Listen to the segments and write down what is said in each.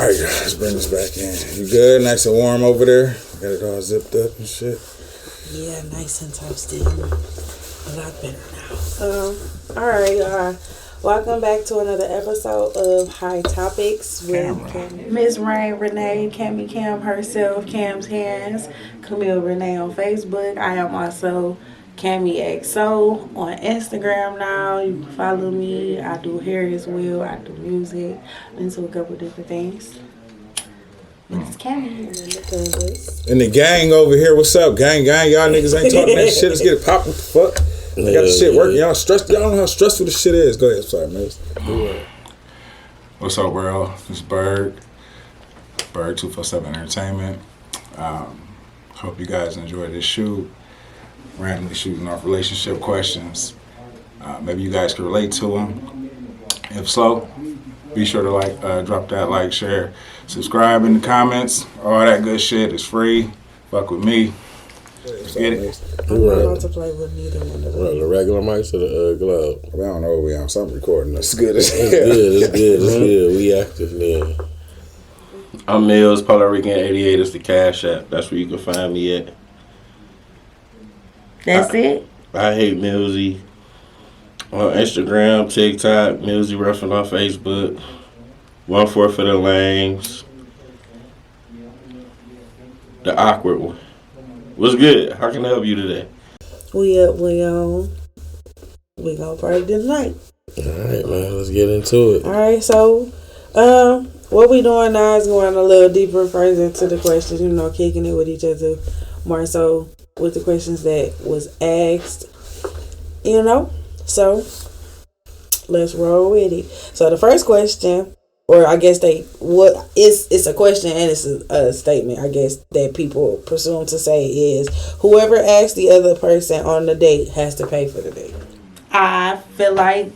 Alright, let's bring this back in. You good? Nice and warm over there? Got it all zipped up and shit? Yeah, nice and toasty. A lot better now. Alright, welcome back to another episode of High Topics with Miss Renee, Camille Cam herself, Cam's Hands, Camille Renee on Facebook. I am also Cammy XO on Instagram now. You can follow me. I do hair as well. I do music. I'm into a couple different things. It's Cammy and the gang over here. What's up, gang? Y'all niggas ain't talking that shit. Let's get it poppin'. What the fuck? I got the shit working. Y'all stressed. Y'all don't know how stressful this shit is. Go ahead. Sorry, man. What's up, world? It's Berg. Berg 247 Entertainment. Hope you guys enjoy this shoot. Randomly shooting off relationship questions. Maybe you guys can relate to them. If so, be sure to drop that like, share, subscribe in the comments. All that good shit is free. Fuck with me. Let's get it. I'm not about to play with neither one of them. The regular mics or the glove? I don't know what we on. Something recording. That's good as hell. It's good. We active, man. I'm Mills, Puerto Rican 88 is the Cash App. That's where you can find me at. That's it? I hate Millzie. On Instagram, TikTok, Millzie Ruffin on Facebook. 1-4 for the lames. The awkward one. What's good? How can I help you today? We up, we on. We gonna party tonight. Alright, man, let's get into it. Alright, so what we doing now is going a little deeper further into the questions, kicking it with each other more so with the questions that was asked, so let's roll with it. So the first question, or I guess it's a question and it's a statement, I guess, that people presume to say is, whoever asks the other person on the date has to pay for the date. I feel like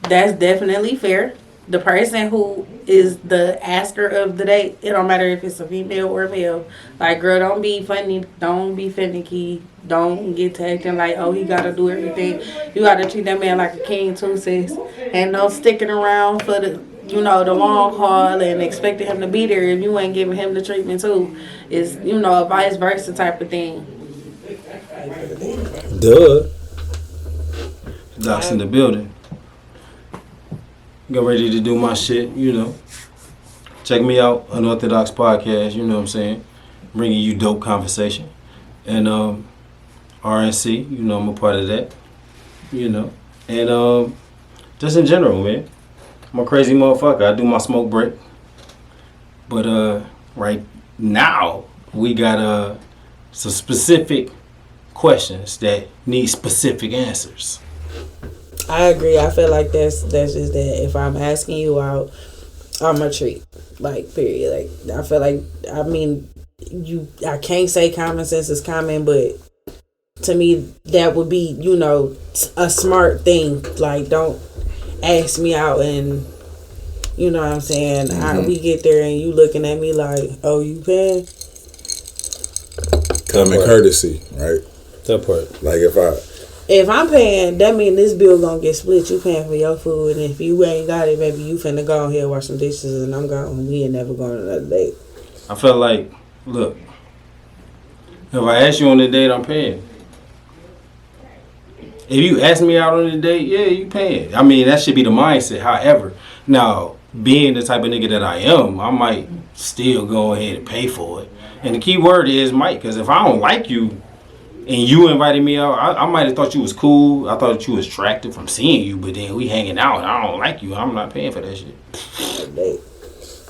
that's definitely fair. The person who is the asker of the date, it don't matter if it's a female or a male. Like, girl, don't be funny, don't be finicky, don't get to acting like, oh, he gotta do everything. You gotta treat that man like a king too, sis. And no sticking around for the long haul and expecting him to be there if you ain't giving him the treatment too. It's, a vice versa type of thing. Duh. Doc's in the building. Get ready to do my shit, Check me out, Unorthodox Podcast, you know what I'm saying? Bringing you dope conversation. And RNC, I'm a part of that, And just in general, man. I'm a crazy motherfucker. I do my smoke break. But right now, we got some specific questions that need specific answers. I agree. I feel like that's just that. If I'm asking you out, I'm a treat. Like, period. Like, I feel like, I can't say common sense is common, but to me, that would be, a smart thing. Like, don't ask me out and, you know what I'm saying? Mm-hmm. We get there and you looking at me like, oh, you paying? Common courtesy, right? That part. Like, if I'm paying, that mean this bill gonna get split. You paying for your food, and if you ain't got it, baby, you finna go on here, wash some dishes, and I'm gone. We ain't never going another date. I feel like, look, if I ask you on a date, I'm paying. If you ask me out on a date, yeah, you paying. That should be the mindset. However, now, being the type of nigga that I am, I might still go ahead and pay for it. And the key word is might, because if I don't like you, and you invited me out, I might have thought you was cool. I thought you was attractive from seeing you, but then we hanging out and I don't like you. I'm not paying for that shit.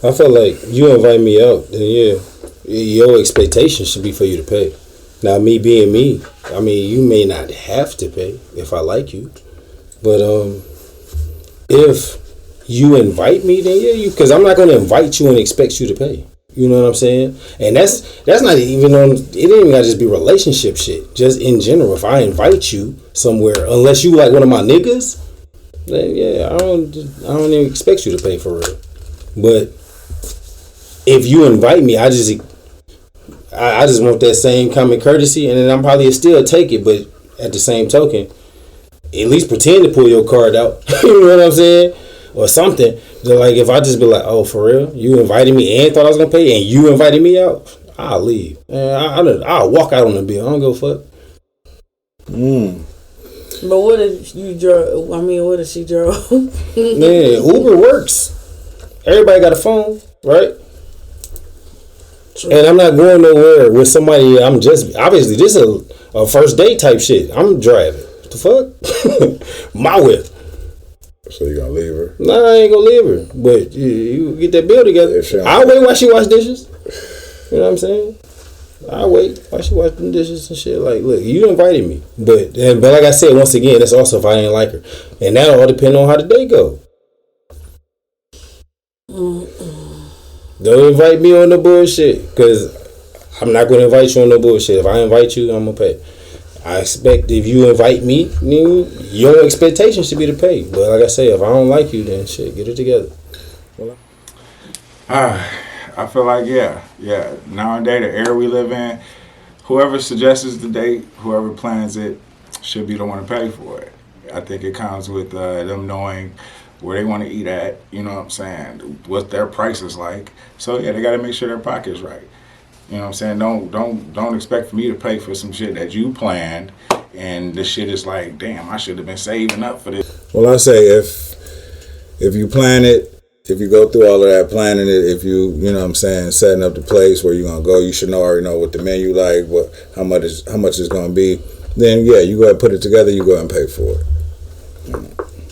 I feel like you invite me out, then yeah, your expectation should be for you to pay. Now, me being me, you may not have to pay if I like you, but if you invite me, then yeah, because I'm not going to invite you and expect you to pay. You know what I'm saying? And that's not even on, it ain't even gotta just be relationship shit. Just in general, if I invite you somewhere, unless you like one of my niggas, then yeah, I don't even expect you to pay for it. But if you invite me, I just want that same common courtesy, and then I'm probably still take it, but at the same token, at least pretend to pull your card out. You know what I'm saying? or something. Then like if I just be like, oh, for real, you invited me and thought I was gonna pay, and you invited me out, I'll leave. And I'll walk out on the bill. I don't give a fuck. But what if you drove? I mean, what if she drove? Man, Uber works. Everybody got a phone, right? And I'm not going nowhere with somebody. I'm just obviously this is a first date type shit. I'm driving. What the fuck? My whip. So you gonna leave her? Nah, I ain't gonna leave her. But you get that bill together. I'll wait while she wash dishes. You know what I'm saying? I'll wait while she wash them dishes and shit. Like, look, you invited me. But like I said, once again, that's also if I ain't like her. And that'll all depend on how the day go. Don't invite me on the bullshit. Because I'm not going to invite you on no bullshit. If I invite you, I'm going to pay. I expect if you invite me, then your expectation should be to pay. But like I say, if I don't like you, then shit, get it together. I feel like, yeah. Nowadays, the era we live in, whoever suggests the date, whoever plans it, should be the one to pay for it. I think it comes with them knowing where they want to eat at, you know what I'm saying, what their price is like. So, yeah, they got to make sure their pocket's right. You know what I'm saying? Don't expect for me to pay for some shit that you planned, and the shit is like, damn, I should have been saving up for this. Well, I say if you plan it, if you go through all of that planning it, if you know what I'm saying, setting up the place where you're gonna go, you should already know what the menu like, how much it's gonna be. Then yeah, you go ahead and put it together, you go ahead and pay for it.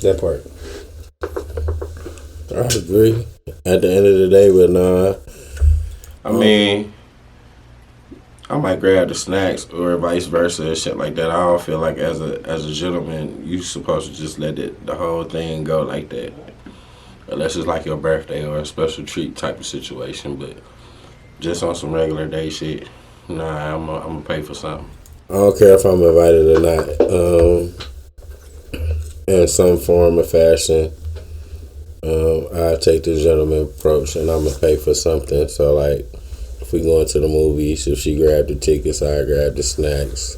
That part. I agree. At the end of the day, but nah. I mean, I might grab the snacks or vice versa and shit like that. I don't feel like as a gentleman, you supposed to just let the whole thing go like that. Unless it's like your birthday or a special treat type of situation, but just on some regular day shit, nah, I'm gonna pay for something. I don't care if I'm invited or not. In some form or fashion, I take the gentleman approach and I'm gonna pay for something. So like, if we going to the movies, if she grabbed the tickets, I grab the snacks.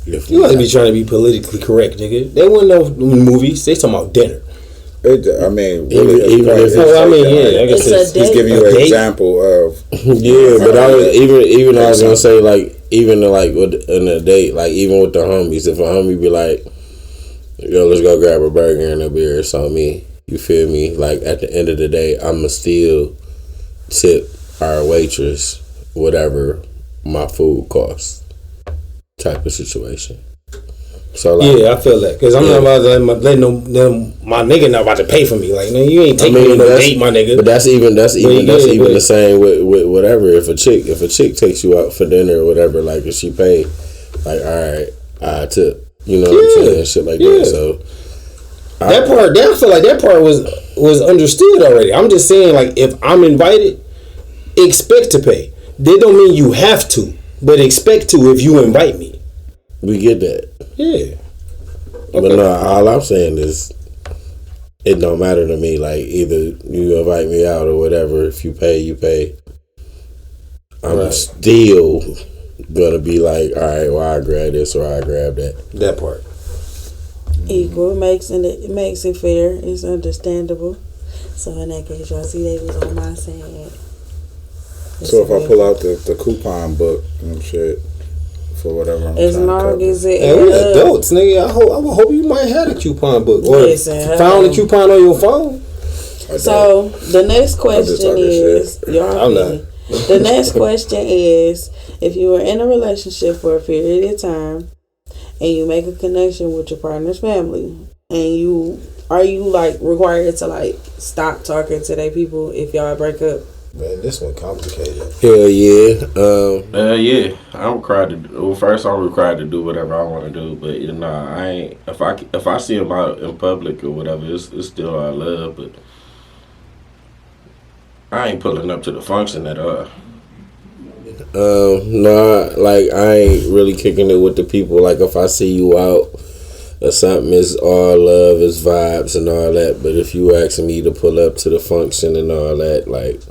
You must be trying to be politically correct, nigga. They wouldn't know movies. They talking about dinner. I mean, even if I guess it's he's giving you an example of. Yeah, but I was gonna say like even like in a date, like even with the homies, if a homie be like, yo, let's go grab a burger and a beer, it's on me. You feel me? Like at the end of the day, I'ma still tip our waitress whatever my food costs. Type of situation. So like, yeah, I feel that because I'm not about to let my nigga not about to pay for me. Like, man, you ain't taking me to no date, my nigga. But that's even the same with whatever. If a chick takes you out for dinner or whatever, like if she pay, like all right, I tip. You know what I'm saying? Shit like that. So I feel like that part was understood already. I'm just saying, like, if I'm invited, expect to pay. That don't mean you have to, but expect to if you invite me. We get that. Yeah. But no, all I'm saying is it don't matter to me. Like either you invite me out or whatever. If you pay, you pay. I'm still gonna be like, all right, well I grab this or I grab that. That part. Equal makes it fair. It's understandable. So in that case, y'all see they was on my side. So if I pull out the coupon book and shit for whatever I'm as long as it we adults, nigga. I hope you might have a coupon book or found a coupon on your phone. So the next question is the next question is, if you were in a relationship for a period of time and you make a connection with your partner's family, and are you like required to like stop talking to their people if y'all break up? Man, this one complicated. Hell yeah. Yeah. I'm required to. Well, first I'm required to do whatever I want to do, but you know, I ain't. If I see them out in public or whatever, it's still all love, but I ain't pulling up to the function at all. No, like I ain't really kicking it with the people. Like if I see you out or something, it's all love, it's vibes and all that. But if you asking me to pull up to the function and all that, like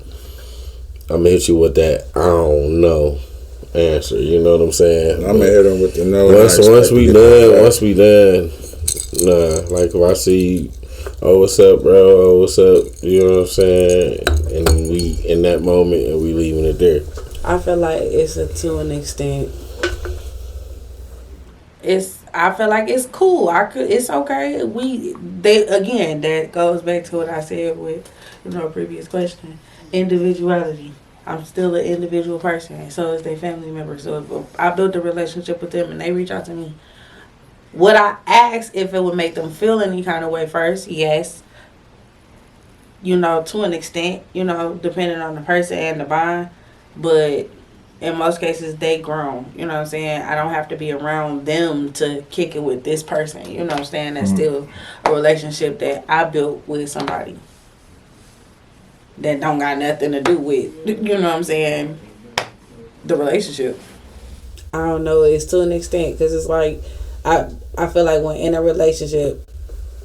I'm gonna hit you with that I don't know answer. You know what I'm saying? I'm gonna hit him with the no. Once we done, Nah, like if I see, oh what's up, bro? Oh what's up? You know what I'm saying? And we in that moment, and we leaving it there. I feel like it's to an extent. I feel like it's cool. It's okay. Again, that goes back to what I said with, a previous question. Individuality. I'm still an individual person, and so is their family member. So if I build a relationship with them and they reach out to me, would I ask if it would make them feel any kind of way first? Yes. To an extent, depending on the person and the bond. But in most cases, they grown. You know what I'm saying? I don't have to be around them to kick it with this person. You know what I'm saying? That's still a relationship that I built with somebody that don't got nothing to do with, you know what I'm saying, the relationship. I don't know. It's to an extent because it's like I feel like when in a relationship,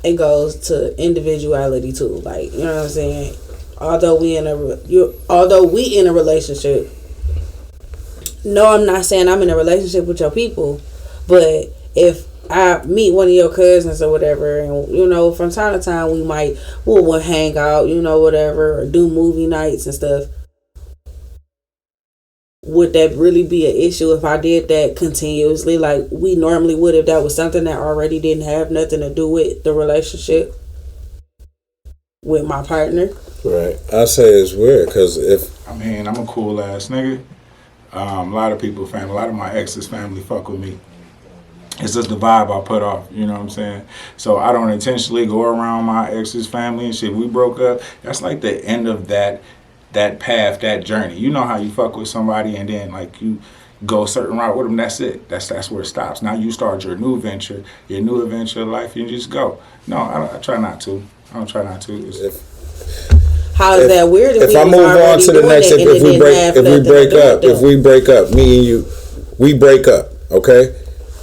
it goes to individuality too. Like, you know what I'm saying? Although we in a relationship, no, I'm not saying I'm in a relationship with your people, but if I meet one of your cousins or whatever, and from time to time we'll hang out, whatever, or do movie nights and stuff. Would that really be an issue if I did that continuously like we normally would if that was something that already didn't have nothing to do with the relationship with my partner? Right. I say it's weird because I'm a cool ass nigga. A lot of people, a lot of my ex's family fuck with me. It's just the vibe I put off, you know what I'm saying? So I don't intentionally go around my ex's family and shit. We broke up. That's like the end of that path, that journey. You know how you fuck with somebody and then like you go a certain route with them. That's it. That's where it stops. Now you start your new adventure of life. You just go. No, I try not to. I don't try not to. How is that weird? If I move on to the next, if we break up, me and you, we break up, okay?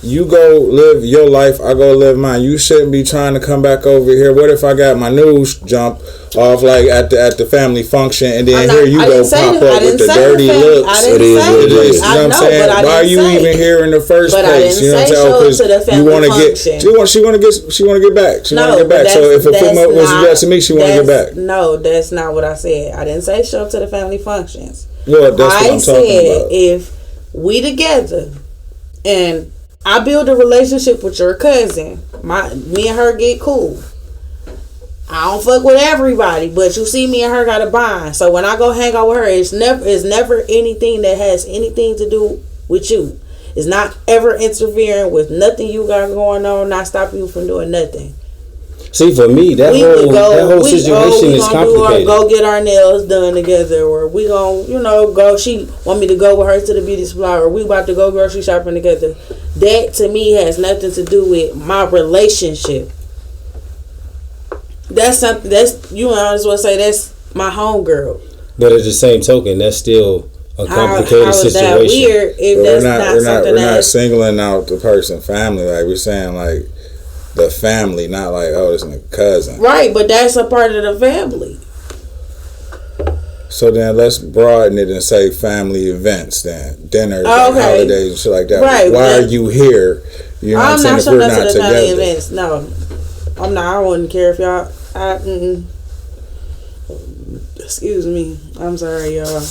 You go live your life, I go live mine. You shouldn't be trying to come back over here. What if I got my news jump off like at the family function and then here you go pop up with the dirty looks? It is what it is. You know what I'm saying? Why are you even here in the first place? You know what I'm saying? Because you want to get, she want to get back. She want to get back. So if a female was addressing me, she want to get back. No, that's not what I said. I didn't say show up to the family functions. Well, that's what I'm talking about. If we together and I build a relationship with your cousin, me and her get cool. I don't fuck with everybody, but you see me and her got a bond. So when I go hang out with her, it's never anything that has anything to do with you. It's not ever interfering with nothing you got going on, not stopping you from doing nothing. See, for me, that whole situation is complicated. Go get our nails done together, or we gon' go. She want me to go with her to the beauty supply, or we about to go grocery shopping together. That to me has nothing to do with my relationship. That's something that's I just want to say that's my homegirl. But at the same token, that's still a complicated situation. That weird if that's not something we're not singling out the person family. Like we're saying like the family, not like this is my cousin. Right, but that's a part of the family. So then let's broaden it and say family events then. Dinners, holidays and shit like that. Right. Why are you here? You know what I'm saying? If we're not together. Family events. No. I'm not. I wouldn't care if y'all. Excuse me. I'm sorry, y'all.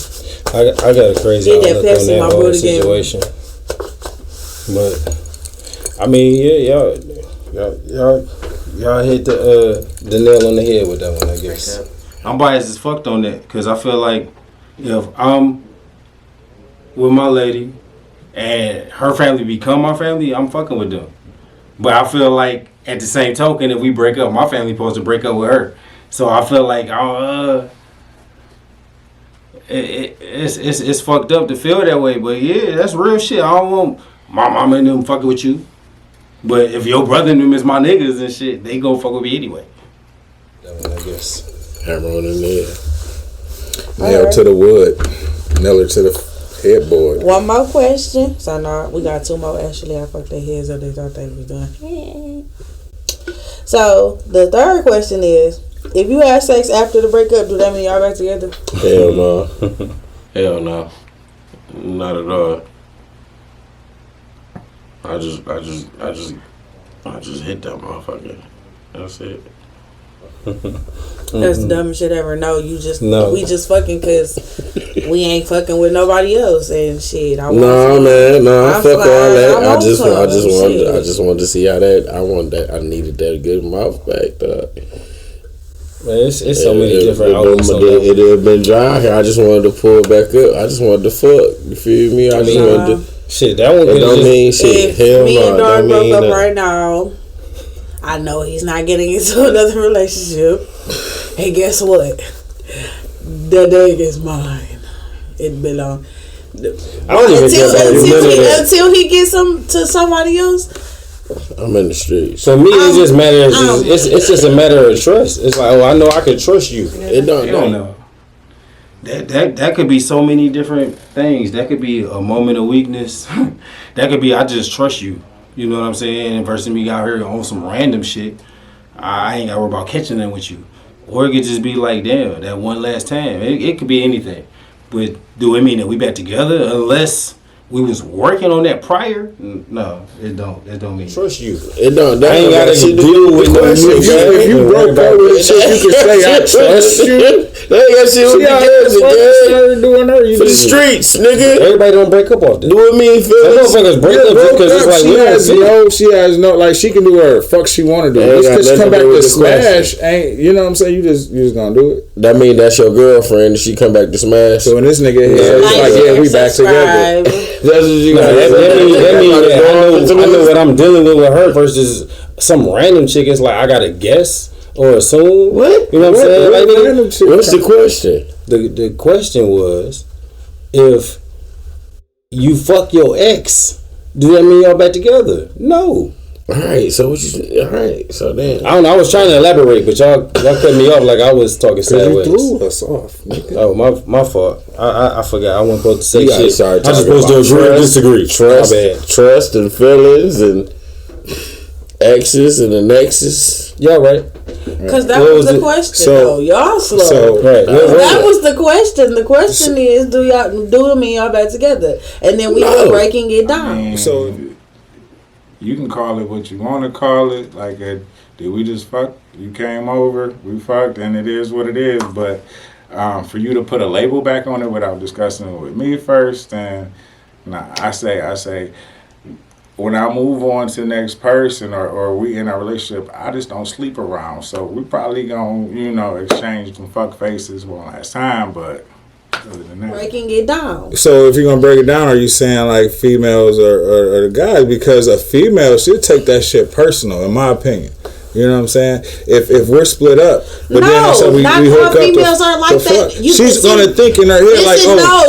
I got a crazy outlook on that whole situation. But I mean, yeah, y'all hit the nail on the head with that one, I guess. I'm biased as fucked on that because I feel like if I'm with my lady and her family become my family, I'm fucking with them. But I feel like at the same token, if we break up, my family supposed to break up with her. So I feel like it's fucked up to feel that way. But yeah, that's real shit. I don't want my mama and them fucking with you. But if your brother and them is my niggas and shit, they gon' fuck with me anyway. That one, I guess. Hammer on the nail. Nail to the wood. Nail her to the headboard. One more question. So now we got two more. Actually, I fucked their heads up. They thought they was done. So the third question is, if you had sex after the breakup, do that mean y'all back together? Hell no. Hell no. Not at all. I just I just hit that motherfucker. That's it. That's the dumbest shit ever. No, we just fucking because we ain't fucking with nobody else and shit. I fuck all that. I just wanted to see how that. I needed that good mouth back, dog. Man, it's so many different outlets. It had been dry here. I just wanted to pull it back up. I just wanted to fuck. You feel me? I just wanted to. Shit, that one don't mean shit. If Hell me and no. Dog broke up right now, I know he's not getting into another relationship. And guess what? The dig is mine. It belongs. Until he gets to somebody else. I'm in the streets. For me, it's just matter. It's just a matter of trust. It's like, I know I can trust you. It don't know. That could be so many different things. That could be a moment of weakness. That could be I just trust you. You know what I'm saying? And versus me out here on some random shit, I ain't got to worry about catching them with you. Or it could just be like, damn, that one last time. It could be anything. But do it mean that we back together unless we was working on that prior? No, it don't. It don't mean trust you. It don't. I ain't gotta deal with no shit. If you broke up with shit, you can say I trust you. They ain't got shit with the doing her. For the streets, nigga. Everybody don't break up off that. Do it mean Some motherfuckers break up just because it's like she has no like she can do whatever the fuck she want to do. Just because she come back to smash, ain't you know what I'm saying? You just gonna do it. That mean that's your girlfriend and she come back to smash. So when this nigga here, it's like yeah, we back together. That's what you got. That mean I know what I'm dealing with her versus some random chick. It's like I gotta guess or assume. What? You know what I'm saying? Like, what's the question? The question was, if you fuck your ex, do that mean y'all back together? No. Alright, so what you? Alright, so then I don't know. I was trying to elaborate, but y'all cut me off like I was talking sideways. You threw us off. Nigga. Oh, my fault. I forgot. I wasn't supposed to say shit. Sorry, I was supposed to agree or disagree. Trust and feelings and exes and the nexus. Y'all right. Because that was the question, though. Y'all slow. So, right. That was the question. The question is, do it mean y'all back together? And then we were breaking it down. So you can call it what you want to call it. Like, did we just fuck? You came over, we fucked, and it is what it is. But for you to put a label back on it without discussing it with me first, and I say, when I move on to the next person or we in a relationship, I just don't sleep around. So we probably gonna, exchange some fuck faces one last time, but other than that. Breaking it down. So if you're gonna break it down, are you saying like females or the guys? Because a female should take that shit personal, in my opinion. You know what I'm saying? If we're split up, but then also we hook up. Females aren't like that. She's gonna think in her head like,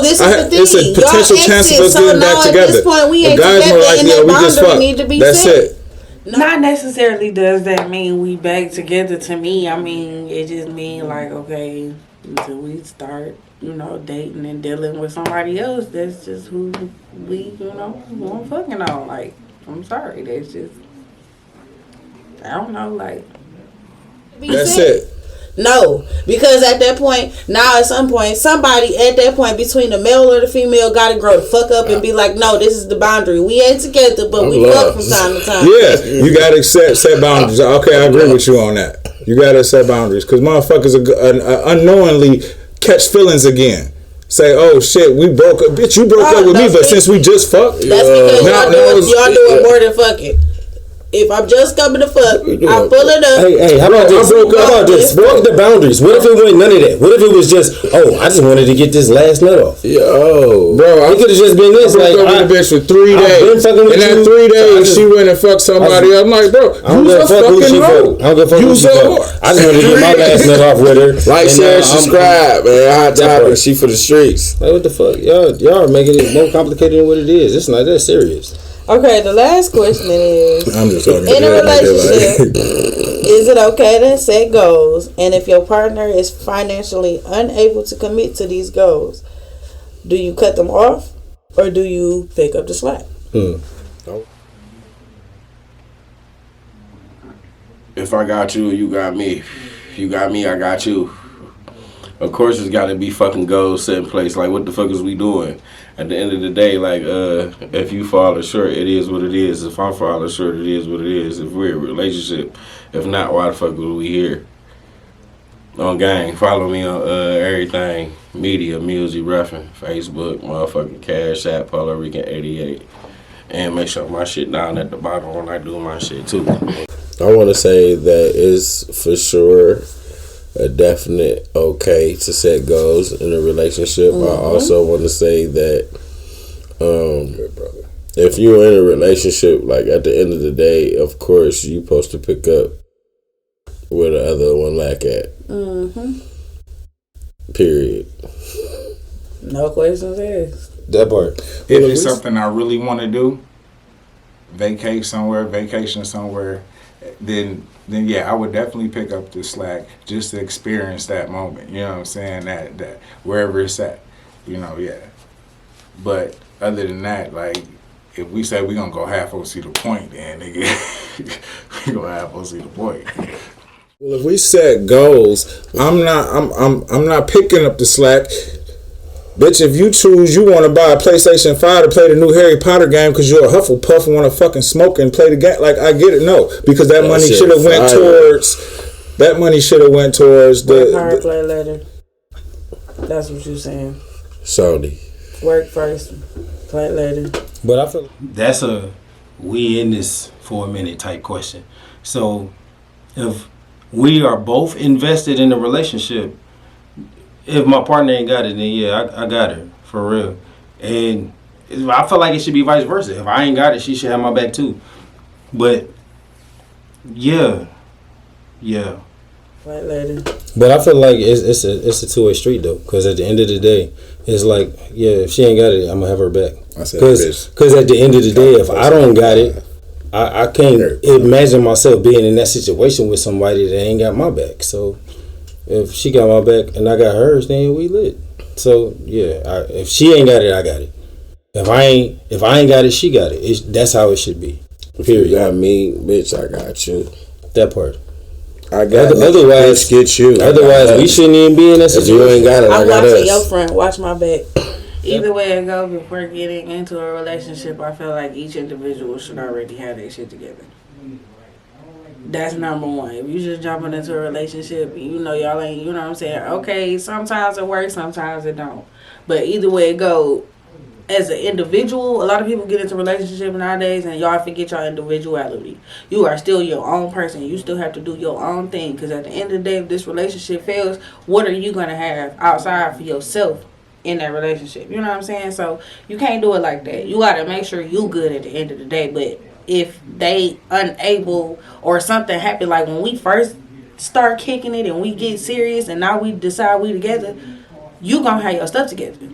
this is the thing. It's a potential chance of us getting back together. At this point, we ain't guys together, more like, and that we just fucked. Need to be That's set. it. Not necessarily does that mean we back together to me. I mean, it just means like, okay, until we start, dating and dealing with somebody else, that's just who we, want fucking on. Like, I'm sorry, that's just, I don't know, like. That's it. No, because at that point, at some point, somebody at that point between the male or the female got to grow the fuck up and be like, no, this is the boundary. We ain't together, but we fuck from time to time. Yeah, you got to set boundaries. Okay, I agree with you on that. You got to set boundaries because motherfuckers unknowingly catch feelings again. Say, oh shit, we broke up. Bitch, you broke up with me, but since we just fucked. That's because y'all doing more than fucking. If I'm just coming to fuck, I'm pulling up. Hey, how about this? What the boundaries? What if it wasn't none of that? What if it was just, I just wanted to get this last nut off? Yo, bro, it could have just been this. I broke up with the bitch for 3 days. In that 3 days, she went and fucked somebody else. I'm like, bro, you a fucking hoe. I don't give a fuck who she fuck. I just wanted to get my last nut off with her. Like, share, subscribe, man. Hot topic. She for the streets. Like, what the fuck? Y'all are making it more complicated than what it is. It's not that serious. Okay, the last question is, I'm just talking in a relationship, is it okay to set goals? And if your partner is financially unable to commit to these goals, do you cut them off or do you pick up the slack? If I got you, you got me. If you got me, I got you. Of course, it's got to be fucking goals set in place. Like, what the fuck is we doing? At the end of the day, like, if you fall short, it is what it is. If I fall short, it is what it is. If we're in a relationship, if not, why the fuck are we here? On gang, follow me on everything. Media, Millzie Ruffin, Facebook, motherfucking Cash App, Puerto Rican 88. And make sure my shit down at the bottom when I do my shit, too. I want to say that it's for sure a definite okay to set goals in a relationship. I also want to say that if you're in a relationship, like at the end of the day, of course you're supposed to pick up where the other one lack at. Period. No questions asked. That part. If it's something I really want to do, vacation somewhere, then yeah, I would definitely pick up the slack just to experience that moment. You know what I'm saying? That wherever it's at, you know, yeah. But other than that, like, if we say we're gonna go half see the point, then nigga, we gonna half see the point. Well, if we set goals, I'm not picking up the slack. Bitch, if you choose you want to buy a PlayStation 5 to play the new Harry Potter game because you're a Hufflepuff and want to fucking smoke and play the game, like, I get it, no. Because that money should have went towards Work hard, play later. That's what you're saying. Sony. Work first, play later. But I feel That's a we in this for a minute type question. So if we are both invested in a relationship, if my partner ain't got it, then yeah, I got her for real. And I feel like it should be vice versa. If I ain't got it, she should have my back too. But yeah. Play later. But I feel like it's a two-way street though, because at the end of the day, it's like, yeah, if she ain't got it, I'm gonna have her back. Because at the end of the day, if I don't got it, I can't imagine myself being in that situation with somebody that ain't got my back. So if she got my back and I got hers, then we lit. So yeah, if she ain't got it, I got it. If I ain't got it, she got it. That's how it should be. If you got me, bitch, I got you. That part. I got otherwise, get you. Otherwise, we shouldn't even be in that situation. If you ain't got it, I'm I got us. watching your front. Watch my back. Either way it goes, before getting into a relationship, I feel like each individual should already have their shit together. That's number one. If you just jumping into a relationship, you know y'all ain't, you know what I'm saying? Okay, sometimes it works, sometimes it don't. But either way it go, as an individual, a lot of people get into relationships nowadays and y'all forget your individuality. You are still your own person. You still have to do your own thing. Because at the end of the day, if this relationship fails, what are you going to have outside for yourself in that relationship? You know what I'm saying? So you can't do it like that. You got to make sure you good at the end of the day. But if they unable or something happen, like when we first start kicking it and we get serious and now we decide we together, you going to have your stuff together.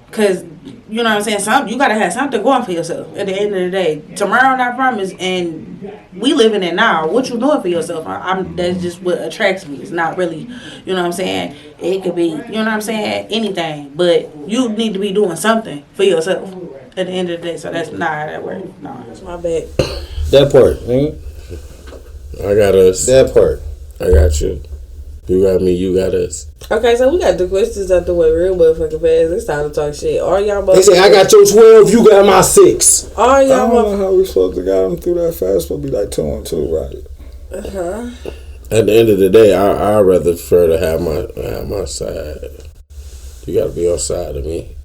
Because, you know what I'm saying, you got to have something going for yourself at the end of the day. Tomorrow not promised, and we living it now. What you doing for yourself? That's just what attracts me. It's not really, you know what I'm saying, it could be, you know what I'm saying, anything. But you need to be doing something for yourself at the end of the day. So that's not how that works. No, that's my bad. That part, man. I got us. That part. I got you. You got me, you got us. Okay, so we got the questions out the way real motherfucking fast. It's time to talk shit. Are y'all both? They say, I got your 12, you got my 6. Are y'all I don't know how we supposed to get them through that fast. Supposed to be like 2 and 2, right? Uh-huh. At the end of the day, I'd rather prefer to have my side. You got to be on side of me.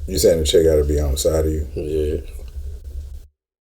You saying the chick got to be on the side of you? Yeah.